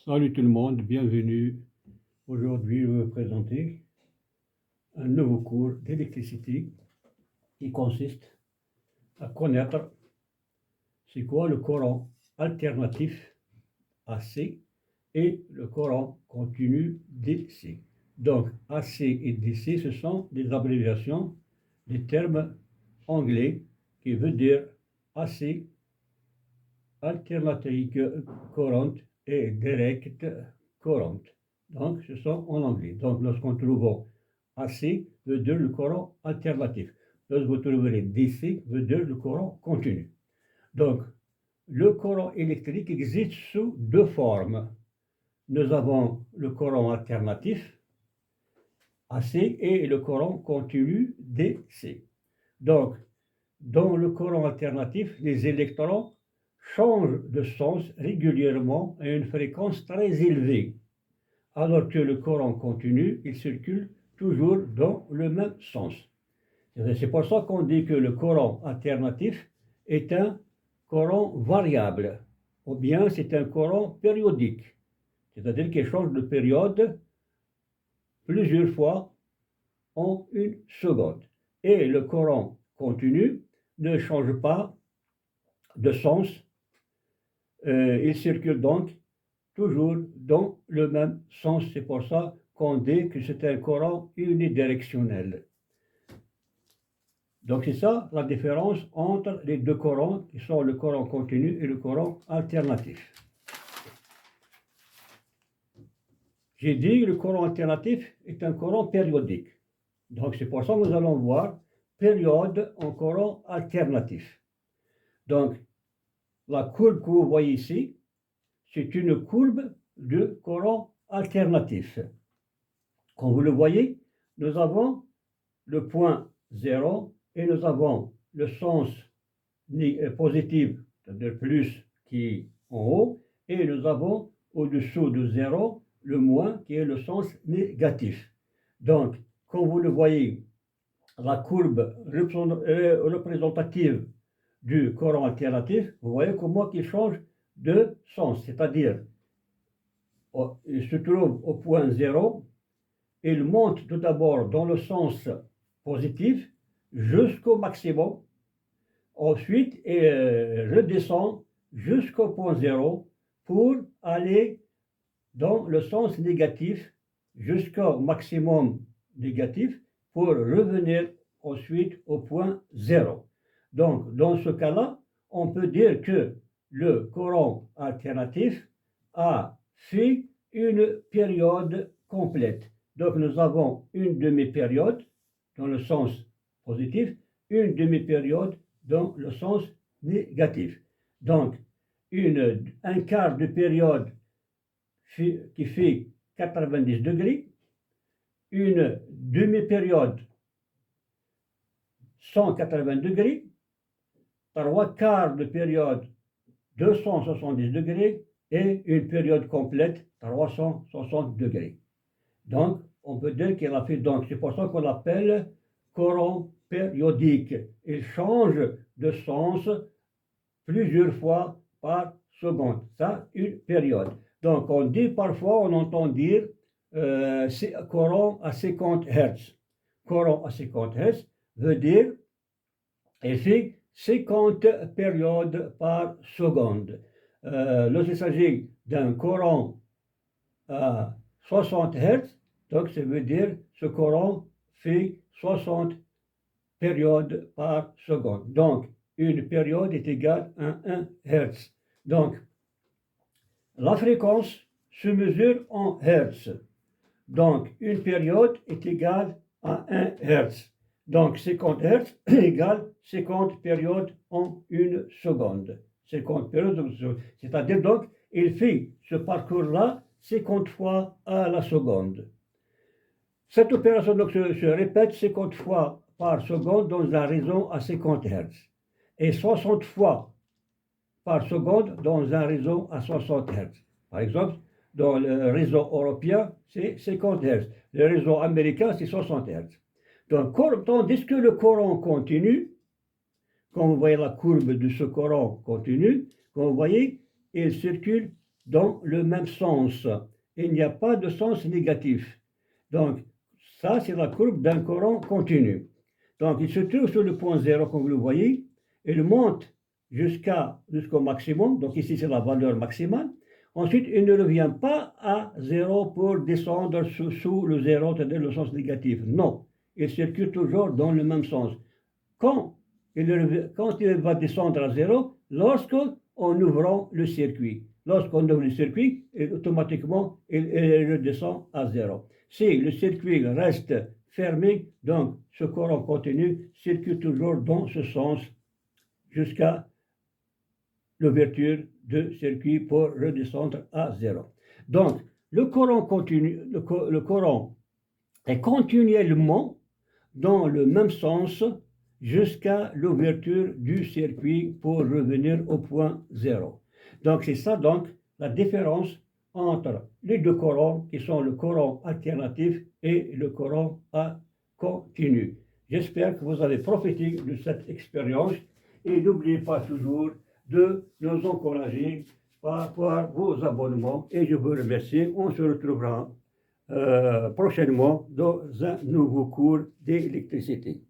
Salut tout le monde, bienvenue. Aujourd'hui, je vais vous présenter un nouveau cours d'électricité qui consiste à connaître c'est quoi le courant alternatif AC et le courant continu DC. Donc, AC et DC, ce sont des abréviations des termes anglais qui veut dire AC, alternating current et direct current. Donc, ce sont en anglais. Donc, lorsqu'on trouve AC, veut dire le courant alternatif. Lorsque vous trouverez DC, veut dire le courant continu. Donc, le courant électrique existe sous deux formes. Nous avons le courant alternatif, AC, et le courant continu, DC. Donc, dans le courant alternatif, les électrons changent de sens régulièrement à une fréquence très élevée, alors que le courant continu, il circule toujours dans le même sens. C'est pour ça qu'on dit que le courant alternatif est un courant variable, ou bien c'est un courant périodique, c'est-à-dire qu'il change de période plusieurs fois en une seconde. Et le courant continu ne change pas de sens, il circule donc toujours dans le même sens. C'est pour ça qu'on dit que c'est un courant unidirectionnel. Donc c'est ça la différence entre les deux courants qui sont le courant continu et le courant alternatif. J'ai dit que le courant alternatif est un courant périodique. Donc c'est pour ça que nous allons voir période en courant alternatif. Donc la courbe que vous voyez ici, c'est une courbe de courant alternatif. Comme vous le voyez, nous avons le point 0 et nous avons le sens positif, c'est-à-dire plus qui est en haut, et nous avons au-dessous de 0 le moins qui est le sens négatif. Donc, comme vous le voyez, la courbe représentative du courant alternatif, vous voyez comment il change de sens, c'est-à-dire il se trouve au point 0, il monte tout d'abord dans le sens positif jusqu'au maximum, ensuite il redescend jusqu'au point 0 pour aller dans le sens négatif jusqu'au maximum négatif pour revenir ensuite au point 0. Donc, dans ce cas-là, on peut dire que le courant alternatif a fait une période complète. Donc, nous avons une demi-période dans le sens positif, une demi-période dans le sens négatif. Donc, un quart de période qui fait 90 degrés, une demi-période 180 degrés, trois quarts de période 270 degrés et une période complète 360 degrés. Donc, on peut dire qu'elle a fait, donc c'est pour ça qu'on l'appelle courant périodique. Il change de sens plusieurs fois par seconde. Ça, une période. Donc, on dit parfois, on entend dire courant à 50 Hz. Courant à 50 Hz veut dire il fait 50 périodes par seconde. Lorsqu'il s'agit d'un courant à 60 Hz, donc ça veut dire ce courant fait 60 périodes par seconde. Donc, une période est égale à 1 Hz. Donc, la fréquence se mesure en Hertz. Donc, une période est égale à 1 Hertz. Donc, 50 Hertz égale 50 périodes en une seconde. 50 périodes en une seconde. C'est-à-dire, donc, il fait ce parcours-là 50 fois à la seconde. Cette opération donc, se répète 50 fois par seconde dans un réseau à 50 Hz et 60 fois par seconde dans un réseau à 60 Hz. Par exemple, dans le réseau européen, c'est 50 Hz. Le réseau américain, c'est 60 Hz. Donc, tandis que le courant continue, quand vous voyez la courbe de ce courant continu, comme vous voyez, il circule dans le même sens. Il n'y a pas de sens négatif. Donc, ça, c'est la courbe d'un courant continu. Donc, il se trouve sur le point zéro, comme vous le voyez. Il monte jusqu'au maximum. Donc, ici, c'est la valeur maximale. Ensuite, il ne revient pas à zéro pour descendre sous le zéro, c'est-à-dire le sens négatif. Non, il circule toujours dans le même sens. Quand il va descendre à zéro, lorsqu'on ouvre le circuit. Lorsqu'on ouvre le circuit, automatiquement, il redescend à zéro. Si le circuit reste fermé, donc ce courant continu circule toujours dans ce sens jusqu'à l'ouverture du circuit pour redescendre à zéro. Donc, le courant continu, le courant est continuellement dans le même sens jusqu'à l'ouverture du circuit pour revenir au point zéro. Donc, c'est ça donc la différence entre les deux courants qui sont le courant alternatif et le courant à continu. J'espère que vous avez profité de cette expérience et n'oubliez pas toujours de nous encourager par vos abonnements et je vous remercie. On se retrouvera prochainement dans un nouveau cours d'électricité.